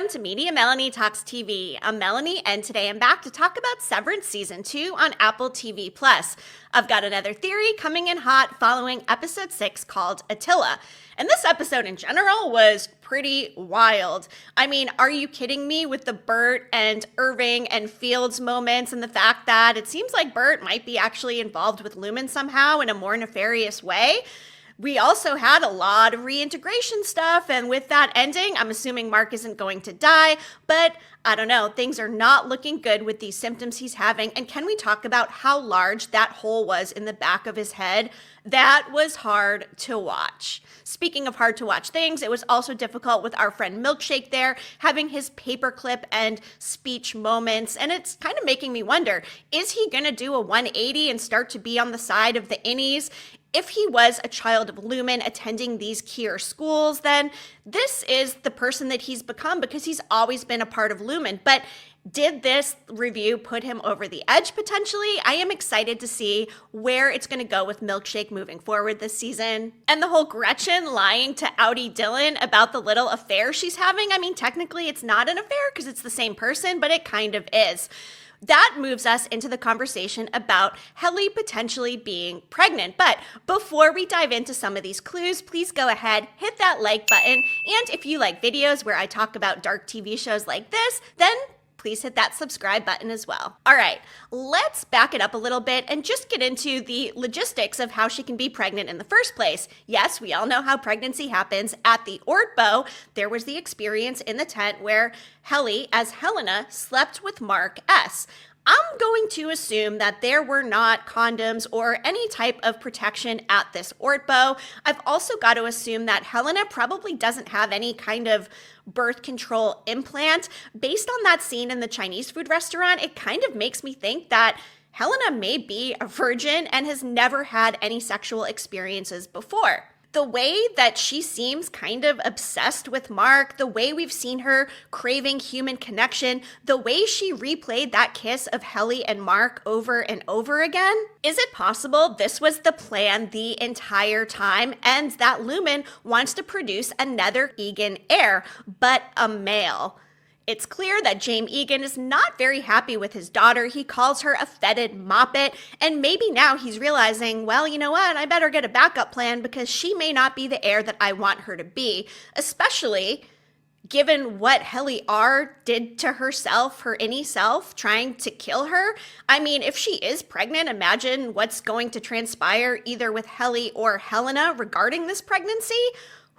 Welcome to Media Melanie Talks TV. I'm Melanie, and today I'm back to talk about Severance Season 2 on Apple TV+. I've got another theory coming in hot following Episode 6 called Attila. And this episode in general was pretty wild. I mean, are you kidding me with the Bert and Irving and Fields moments and the fact that it seems like Bert might be actually involved with Lumon somehow in a more nefarious way? We also had a lot of reintegration stuff, and with that ending, I'm assuming Mark isn't going to die, but I don't know, things are not looking good with these symptoms he's having, and can we talk about how large that hole was in the back of his head? That was hard to watch. Speaking of hard to watch things, it was also difficult with our friend Milkshake there, having his paperclip and speech moments, and it's kind of making me wonder, is he gonna do a 180 and start to be on the side of the innies? If he was a child of Lumon attending these Kier schools, then this is the person that he's become because he's always been a part of Lumon. But did this review put him over the edge potentially? I am excited to see where it's going to go with Milkshake moving forward this season. And the whole Gretchen lying to Outie Dylan about the little affair she's having. I mean, technically it's not an affair because it's the same person, but it kind of is. That moves us into the conversation about Helly potentially being pregnant. But before we dive into some of these clues, please go ahead, hit that like button. And if you like videos where I talk about dark TV shows like this, then please hit that subscribe button as well. All right, let's back it up a little bit and just get into the logistics of how she can be pregnant in the first place. Yes, we all know how pregnancy happens. At the Ortbo, there was the experience in the tent where Helly, as Helena, slept with Mark S. I'm going to assume that there were not condoms or any type of protection at this Ortbo. I've also got to assume that Helena probably doesn't have any kind of birth control implant. Based on that scene in the Chinese food restaurant, it kind of makes me think that Helena may be a virgin and has never had any sexual experiences before. The way that she seems kind of obsessed with Mark, the way we've seen her craving human connection, the way she replayed that kiss of Helly and Mark over and over again. Is it possible this was the plan the entire time and that Lumon wants to produce another Eagan heir, but a male? It's clear that James Eagan is not very happy with his daughter. He calls her a fetid moppet, and maybe now he's realizing, well, you know what, I better get a backup plan because she may not be the heir that I want her to be, especially given what Helly R did to herself, her innie self, trying to kill her. I mean, if she is pregnant, imagine what's going to transpire either with Helly or Helena regarding this pregnancy.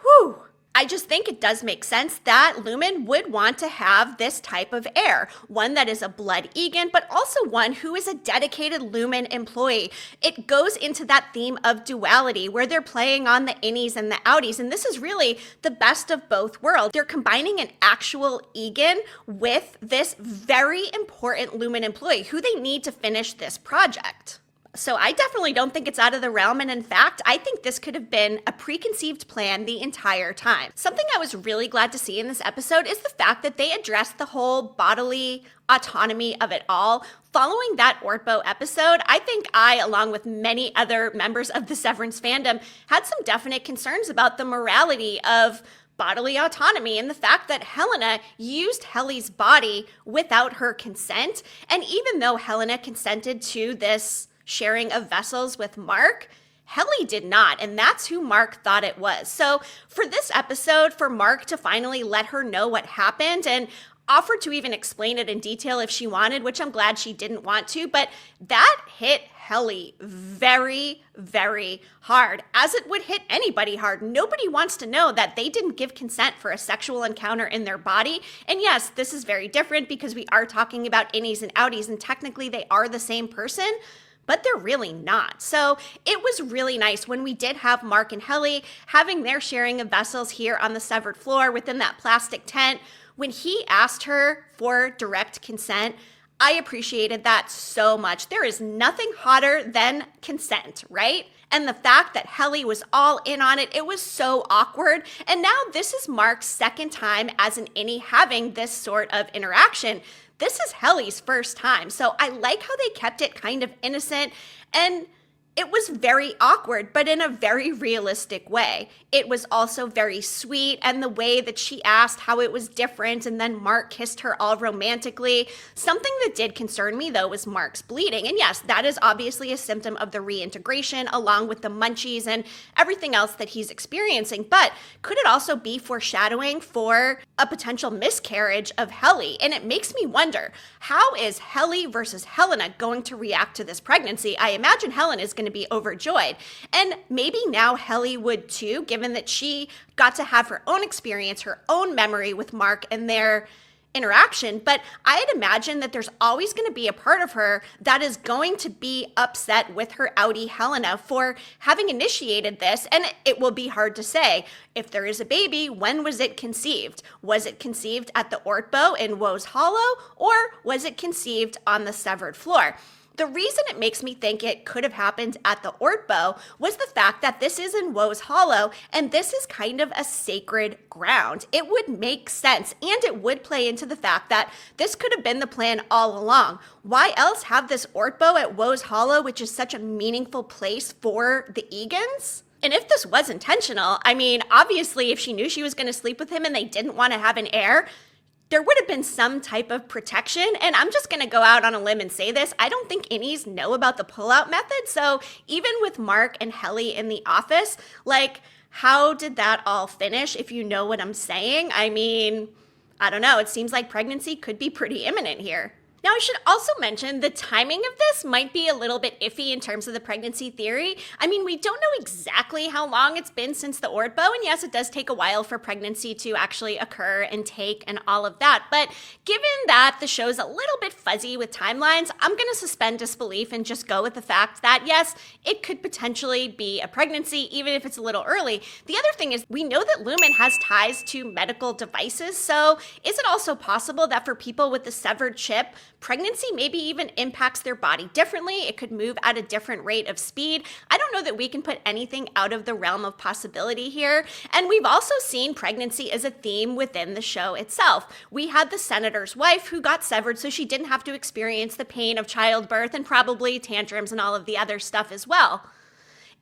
Whew. I just think it does make sense that Lumon would want to have this type of heir, one that is a blood Eagan, but also one who is a dedicated Lumon employee. It goes into that theme of duality where they're playing on the innies and the outies, and this is really the best of both worlds. They're combining an actual Eagan with this very important Lumon employee who they need to finish this project. So I definitely don't think it's out of the realm, and in fact, I think this could have been a preconceived plan the entire time. Something I was really glad to see in this episode is the fact that they addressed the whole bodily autonomy of it all. Following that Ortbo episode, I think I, along with many other members of the Severance fandom, had some definite concerns about the morality of bodily autonomy and the fact that Helena used Helly's body without her consent. And even though Helena consented to this sharing of vessels with Mark, Helly did not, and that's who Mark thought it was. So for this episode, for Mark to finally let her know what happened and offered to even explain it in detail if she wanted, which I'm glad she didn't want to, but that hit Helly very, very hard, as it would hit anybody hard. Nobody wants to know that they didn't give consent for a sexual encounter in their body. And yes, this is very different because we are talking about innies and outies, and technically they are the same person, but they're really not. So it was really nice when we did have Mark and Helly having their sharing of vessels here on the severed floor within that plastic tent. When he asked her for direct consent, I appreciated that so much. There is nothing hotter than consent, right? And the fact that Helly was all in on it, it was so awkward. And now this is Mark's second time as an innie having this sort of interaction. This is Helly's first time. So I like how they kept it kind of innocent. And It was very awkward, but in a very realistic way. It was also very sweet, and the way that she asked how it was different, and then Mark kissed her all romantically. Something that did concern me, though, was Mark's bleeding. And yes, that is obviously a symptom of the reintegration, along with the munchies and everything else that he's experiencing. But could it also be foreshadowing for a potential miscarriage of Helly? And it makes me wonder, how is Helly versus Helena going to react to this pregnancy? I imagine Helena is going to be overjoyed. And maybe now Helly would too, given that she got to have her own experience, her own memory with Mark and their interaction. But I'd imagine that there's always going to be a part of her that is going to be upset with her outie Helena for having initiated this. And it will be hard to say, if there is a baby, when was it conceived? Was it conceived at the Ortbo in Woe's Hollow, or was it conceived on the severed floor? The reason it makes me think it could have happened at the Ortbo was the fact that this is in Woe's Hollow, and this is kind of a sacred ground. It would make sense, and it would play into the fact that this could have been the plan all along. Why else have this Ortbo at Woe's Hollow, which is such a meaningful place for the Eagans? And if this was intentional, I mean, obviously, if she knew she was going to sleep with him and they didn't want to have an heir, there would have been some type of protection. And I'm just going to go out on a limb and say this. I don't think innies know about the pullout method. So even with Mark and Helly in the office, like, how did that all finish, if you know what I'm saying? I mean, I don't know. It seems like pregnancy could be pretty imminent here. Now, I should also mention the timing of this might be a little bit iffy in terms of the pregnancy theory. I mean, we don't know exactly how long it's been since the Ortbo, and yes, it does take a while for pregnancy to actually occur and take and all of that. But given that the show's a little bit fuzzy with timelines, I'm going to suspend disbelief and just go with the fact that, yes, it could potentially be a pregnancy, even if it's a little early. The other thing is, we know that Lumon has ties to medical devices, so is it also possible that for people with the severed chip, pregnancy maybe even impacts their body differently? It could move at a different rate of speed. I don't know that we can put anything out of the realm of possibility here. And we've also seen pregnancy as a theme within the show itself. We had the senator's wife who got severed so she didn't have to experience the pain of childbirth and probably tantrums and all of the other stuff as well.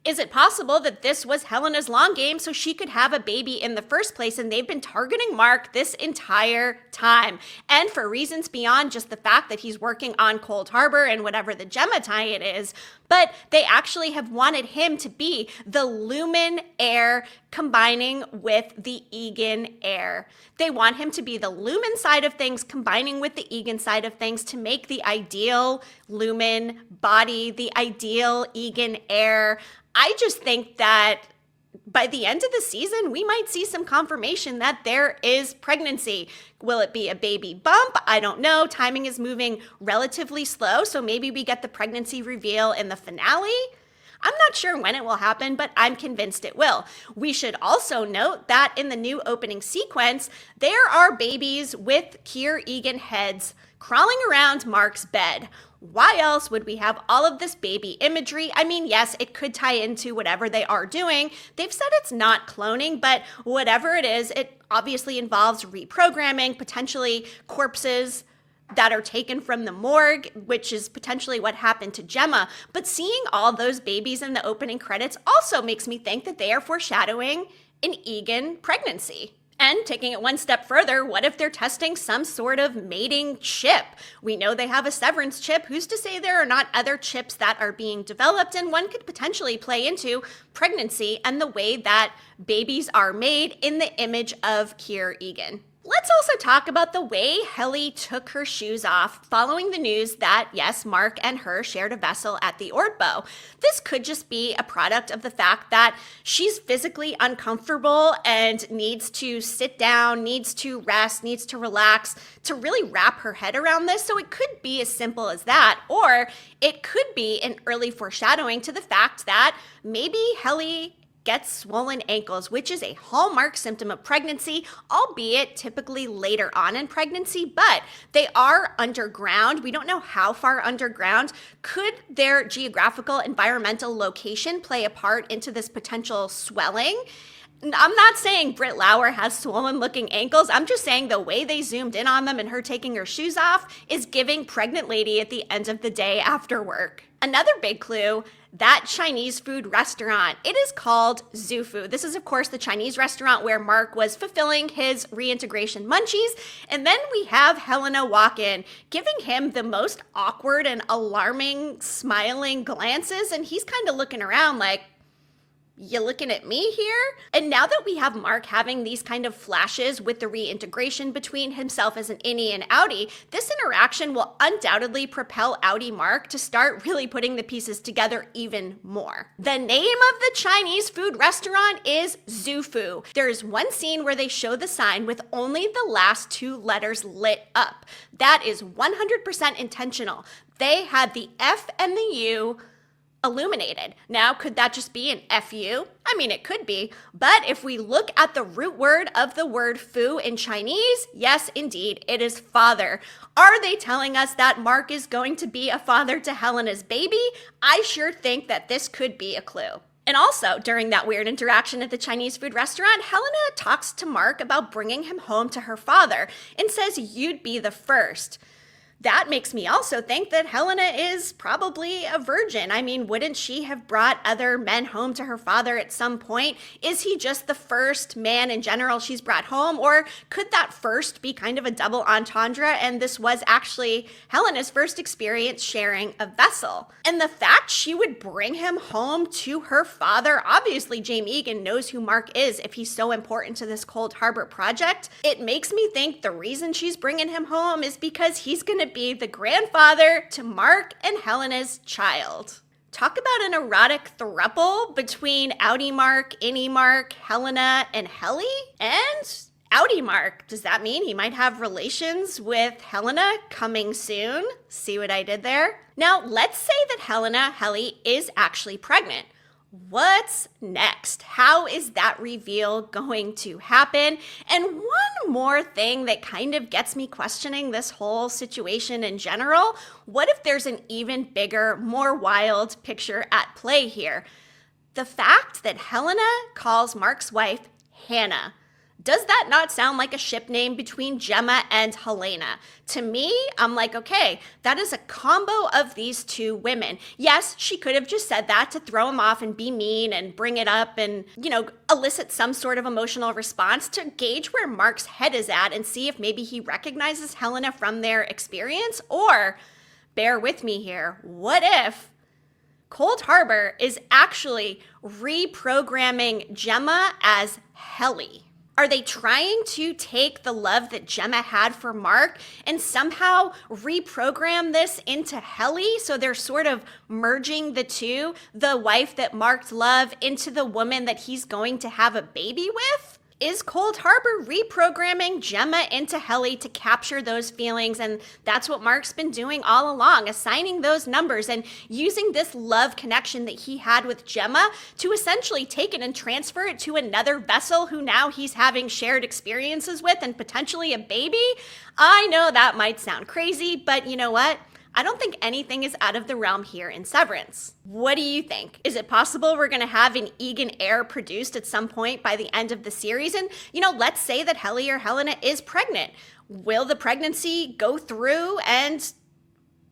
Is it possible that this was Helena's long game so she could have a baby in the first place, and they've been targeting Mark this entire time? And for reasons beyond just the fact that he's working on Cold Harbor and whatever the Gemma tie it is, but they actually have wanted him to be the Lumon heir combining with the Eagan heir. They want him to be the Lumon side of things combining with the Eagan side of things to make the ideal Lumon body, the ideal Eagan heir. I just think that by the end of the season, we might see some confirmation that there is pregnancy. Will it be a baby bump? I don't know. Timing is moving relatively slow, so maybe we get the pregnancy reveal in the finale. I'm not sure when it will happen, but I'm convinced it will. We should also note that in the new opening sequence, there are babies with Heir Eagan heads crawling around Mark's bed. Why else would we have all of this baby imagery? I mean, yes, it could tie into whatever they are doing. They've said it's not cloning, but whatever it is, it obviously involves reprogramming, potentially corpses that are taken from the morgue, which is potentially what happened to Gemma. But seeing all those babies in the opening credits also makes me think that they are foreshadowing an Eagan pregnancy. And taking it one step further, what if they're testing some sort of mating chip? We know they have a Severance chip. Who's to say there are not other chips that are being developed? And one could potentially play into pregnancy and the way that babies are made in the image of Heir Eagan. Let's also talk about the way Helly took her shoes off following the news that, yes, Mark and her shared a vessel at the Ortbo. This could just be a product of the fact that she's physically uncomfortable and needs to sit down, needs to rest, needs to relax to really wrap her head around this. So it could be as simple as that, or it could be an early foreshadowing to the fact that maybe Helly gets swollen ankles, which is a hallmark symptom of pregnancy, albeit typically later on in pregnancy, but they are underground. We don't know how far underground. Could their geographical environmental location play a part into this potential swelling? I'm not saying Britt Lauer has swollen looking ankles. I'm just saying the way they zoomed in on them and her taking her shoes off is giving pregnant lady at the end of the day after work. Another big clue, that Chinese food restaurant. It is called Zufu. This is, of course, the Chinese restaurant where Mark was fulfilling his reintegration munchies. And then we have Helena walk in, giving him the most awkward and alarming smiling glances. And he's kind of looking around like, you looking at me here? And now that we have Mark having these kind of flashes with the reintegration between himself as an innie and outie, this interaction will undoubtedly propel outie Mark to start really putting the pieces together even more. The name of the Chinese food restaurant is Zufu. There's one scene where they show the sign with only the last two letters lit up. That is 100% intentional. They had the F and the U illuminated. Now, could that just be an FU? I mean, it could be, but if we look at the root word of the word fu in Chinese, yes, indeed, it is father. Are they telling us that Mark is going to be a father to Helena's baby? I sure think that this could be a clue. And also, during that weird interaction at the Chinese food restaurant, Helena talks to Mark about bringing him home to her father and says, "You'd be the first." That makes me also think that Helena is probably a virgin. I mean, wouldn't she have brought other men home to her father at some point? Is he just the first man in general she's brought home? Or could that first be kind of a double entendre and this was actually Helena's first experience sharing a vessel? And the fact she would bring him home to her father, obviously Gemma Eagan knows who Mark is if he's so important to this Cold Harbor project. It makes me think the reason she's bringing him home is because he's going to be the grandfather to Mark and Helena's child. Talk about an erotic throuple between outie Mark, innie Mark, Helena, and Helly? And outie Mark. Does that mean he might have relations with Helena coming soon? See what I did there? Now, let's say that Helly, is actually pregnant. What's next? How is that reveal going to happen? And one more thing that kind of gets me questioning this whole situation in general, what if there's an even bigger, more wild picture at play here? The fact that Helena calls Mark's wife Hannah. Does that not sound like a ship name between Gemma and Helena? To me, I'm like, okay, that is a combo of these two women. Yes, she could have just said that to throw him off and be mean and bring it up and, elicit some sort of emotional response to gauge where Mark's head is at and see if maybe he recognizes Helena from their experience. Or, bear with me here, what if Cold Harbor is actually reprogramming Gemma as Helly? Are they trying to take the love that Gemma had for Mark and somehow reprogram this into Helly? So they're sort of merging the two, the wife that Mark loved into the woman that he's going to have a baby with? Is Cold Harbor reprogramming Gemma into Helly to capture those feelings? And that's what Mark's been doing all along, assigning those numbers and using this love connection that he had with Gemma to essentially take it and transfer it to another vessel who now he's having shared experiences with and potentially a baby. I know that might sound crazy, but you know what? I don't think anything is out of the realm here in Severance. What do you think? Is it possible we're going to have an Eagan heir produced at some point by the end of the series? And, let's say that Helly or Helena is pregnant. Will the pregnancy go through and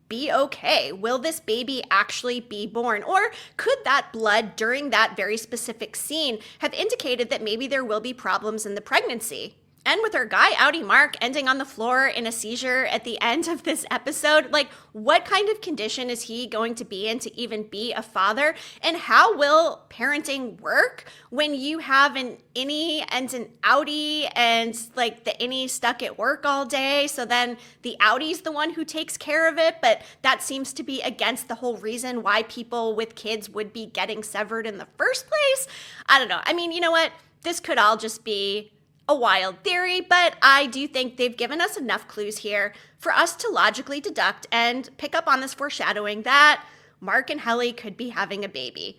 be okay? Will this baby actually be born? Or could that blood during that very specific scene have indicated that maybe there will be problems in the pregnancy? And with our guy, outie Mark, ending on the floor in a seizure at the end of this episode, what kind of condition is he going to be in to even be a father? And how will parenting work when you have an innie and an outie and the innie stuck at work all day? So then the outie's the one who takes care of it, but that seems to be against the whole reason why people with kids would be getting severed in the first place. I don't know. I mean, you know what? This could all just be a wild theory, but I do think they've given us enough clues here for us to logically deduct and pick up on this foreshadowing that Mark and Helly could be having a baby.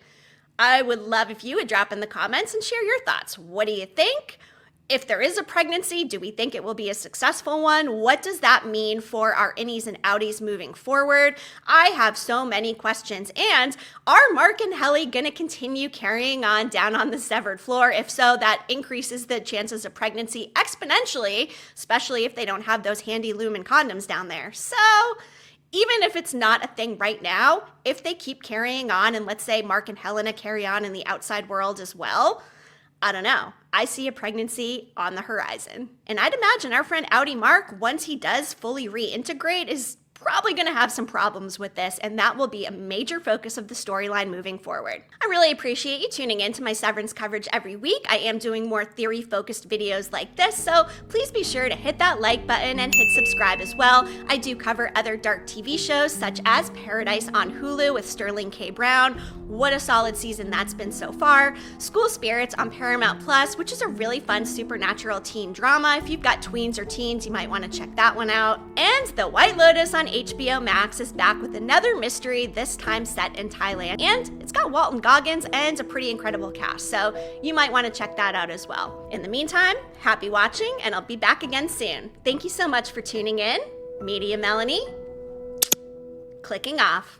I would love if you would drop in the comments and share your thoughts. What do you think? If there is a pregnancy, do we think it will be a successful one? What does that mean for our innies and outies moving forward? I have so many questions. And are Mark and Helly going to continue carrying on down on the severed floor? If so, that increases the chances of pregnancy exponentially, especially if they don't have those handy Lumon condoms down there. So even if it's not a thing right now, if they keep carrying on, and let's say Mark and Helena carry on in the outside world as well, I don't know. I see a pregnancy on the horizon. And I'd imagine our friend Outie Mark, once he does fully reintegrate, is probably going to have some problems with this, and that will be a major focus of the storyline moving forward. I really appreciate you tuning in to my Severance coverage every week. I am doing more theory-focused videos like this, so please be sure to hit that like button and hit subscribe as well. I do cover other dark TV shows, such as Paradise on Hulu with Sterling K. Brown. What a solid season that's been so far. School Spirits on Paramount Plus, which is a really fun supernatural teen drama. If you've got tweens or teens, you might want to check that one out. And The White Lotus on HBO Max is back with another mystery, this time set in Thailand. And it's got Walton Goggins and a pretty incredible cast, so you might want to check that out as well. In the meantime, happy watching, and I'll be back again soon. Thank you so much for tuning in. Media Melanie, clicking off.